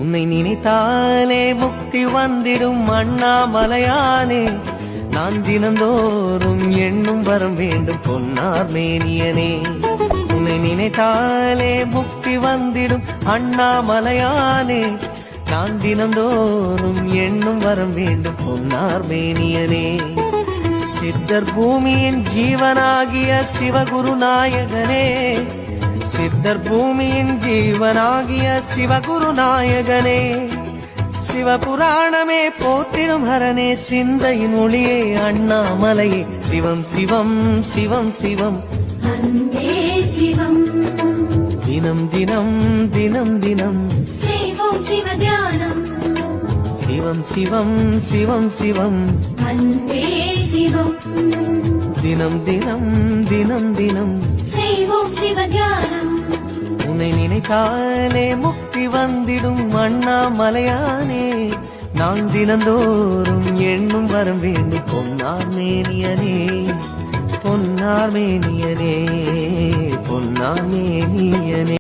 உன்னை நினைத்தாலே முக்தி வந்திடும் அண்ணாமலையானே, நான் தினந்தோறும் எண்ணும் வரம் வேண்டும் பொன்னார் மேனியனே. உன்னை நினைத்தாலே முக்தி வந்திடும் அண்ணாமலையானே, நான் தினந்தோறும் எண்ணும் வரம் வேண்டும் பொன்னார் மேனியனே. சித்தர் பூமியின் ஜீவனாகிய சிவகுரு நாயகனே, சித்தர் பூமியின் ஜீவனாகிய சிவகுரு நாயகனே, சிவபுராணமே போற்றிடும் ஹரனே, சிந்தையின் ஒளியே அண்ணாமலையே, சிவம் சிவம் சிவம் சிவம் அன்பே சிவம். தினம் தினம் தினம் தினம் செய்வோம் சிவ தியானம். சிவம் சிவம் சிவம் சிவம் அன்பே சிவம். தினம் தினம் தினம் தினம் செய்வோம் சிவ தியானம். உன்னை நினைத்தாலே முக்தி வந்திடும் அண்ணாமலையானே, நான் தினந்தோறும் எண்ணும் வரம் வேண்டும் பொன்னார் மேனியனே, பொன்னார் மேனியனே, பொன்னார் மேனியனே.